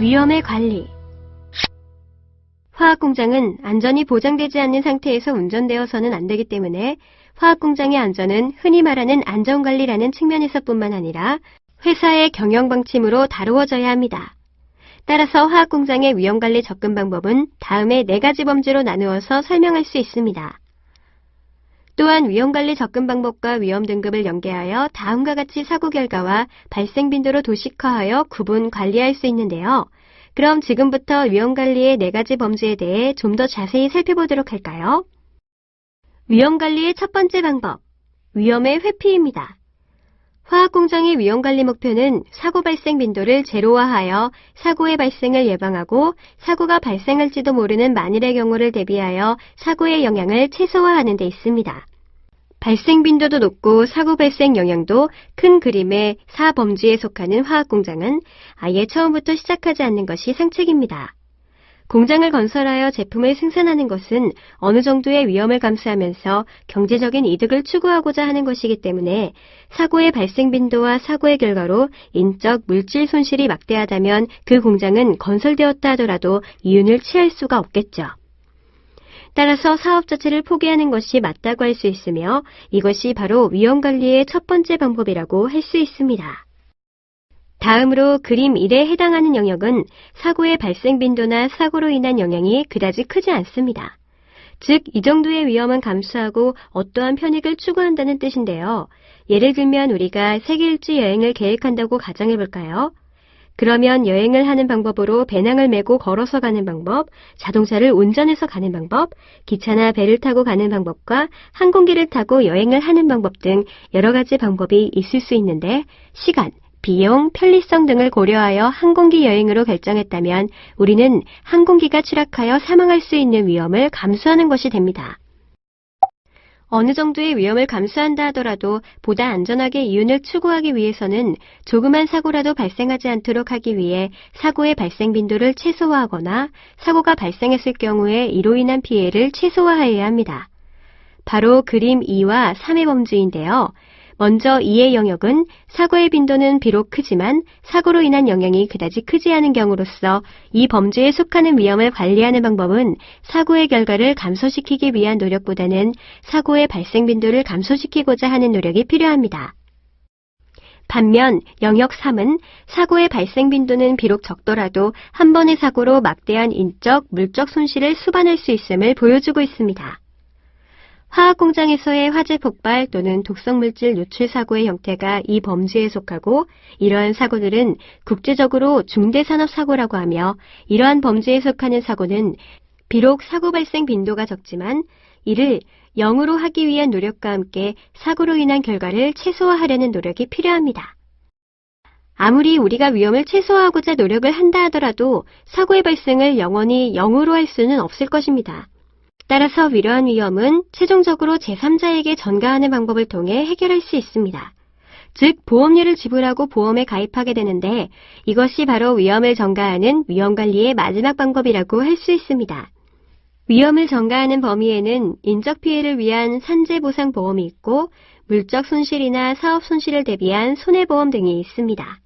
위험의 관리. 화학공장은 안전이 보장되지 않는 상태에서 운전되어서는 안 되기 때문에 화학공장의 안전은 흔히 말하는 안전관리라는 측면에서뿐만 아니라 회사의 경영방침으로 다루어져야 합니다. 따라서 화학공장의 위험관리 접근 방법은 다음의 4가지 범주로 나누어서 설명할 수 있습니다. 또한 위험관리 접근 방법과 위험 등급을 연계하여 다음과 같이 사고 결과와 발생 빈도로 도식화하여 구분 관리할 수 있는데요. 그럼 지금부터 위험관리의 4가지 범주에 대해 좀 더 자세히 살펴보도록 할까요? 위험관리의 첫 번째 방법, 위험의 회피입니다. 화학공장의 위험관리 목표는 사고 발생 빈도를 제로화하여 사고의 발생을 예방하고 사고가 발생할지도 모르는 만일의 경우를 대비하여 사고의 영향을 최소화하는 데 있습니다. 발생 빈도도 높고 사고 발생 영향도 큰 그림의 4범주에 속하는 화학공장은 아예 처음부터 시작하지 않는 것이 상책입니다. 공장을 건설하여 제품을 생산하는 것은 어느 정도의 위험을 감수하면서 경제적인 이득을 추구하고자 하는 것이기 때문에 사고의 발생 빈도와 사고의 결과로 인적, 물질 손실이 막대하다면 그 공장은 건설되었다 하더라도 이윤을 취할 수가 없겠죠. 따라서 사업 자체를 포기하는 것이 맞다고 할 수 있으며 이것이 바로 위험관리의 첫 번째 방법이라고 할 수 있습니다. 다음으로 그림 1에 해당하는 영역은 사고의 발생 빈도나 사고로 인한 영향이 그다지 크지 않습니다. 즉, 이 정도의 위험은 감수하고 어떠한 편익을 추구한다는 뜻인데요. 예를 들면 우리가 세계 일주 여행을 계획한다고 가정해볼까요? 그러면 여행을 하는 방법으로 배낭을 메고 걸어서 가는 방법, 자동차를 운전해서 가는 방법, 기차나 배를 타고 가는 방법과 항공기를 타고 여행을 하는 방법 등 여러 가지 방법이 있을 수 있는데 시간, 비용, 편리성 등을 고려하여 항공기 여행으로 결정했다면 우리는 항공기가 추락하여 사망할 수 있는 위험을 감수하는 것이 됩니다. 어느 정도의 위험을 감수한다 하더라도 보다 안전하게 이윤을 추구하기 위해서는 조그만 사고라도 발생하지 않도록 하기 위해 사고의 발생 빈도를 최소화하거나 사고가 발생했을 경우에 이로 인한 피해를 최소화해야 합니다. 바로 그림 2와 3의 범주인데요. 먼저 2의 영역은 사고의 빈도는 비록 크지만 사고로 인한 영향이 그다지 크지 않은 경우로서 이 범주에 속하는 위험을 관리하는 방법은 사고의 결과를 감소시키기 위한 노력보다는 사고의 발생 빈도를 감소시키고자 하는 노력이 필요합니다. 반면 영역 3은 사고의 발생 빈도는 비록 적더라도 한 번의 사고로 막대한 인적, 물적 손실을 수반할 수 있음을 보여주고 있습니다. 화학공장에서의 화재 폭발 또는 독성물질 유출 사고의 형태가 이 범주에 속하고 이러한 사고들은 국제적으로 중대산업사고라고 하며 이러한 범주에 속하는 사고는 비록 사고 발생 빈도가 적지만 이를 0으로 하기 위한 노력과 함께 사고로 인한 결과를 최소화하려는 노력이 필요합니다. 아무리 우리가 위험을 최소화하고자 노력을 한다 하더라도 사고의 발생을 영원히 0으로 할 수는 없을 것입니다. 따라서 이러한 위험은 최종적으로 제3자에게 전가하는 방법을 통해 해결할 수 있습니다. 즉, 보험료를 지불하고 보험에 가입하게 되는데 이것이 바로 위험을 전가하는 위험관리의 마지막 방법이라고 할 수 있습니다. 위험을 전가하는 범위에는 인적 피해를 위한 산재보상보험이 있고 물적 손실이나 사업 손실을 대비한 손해보험 등이 있습니다.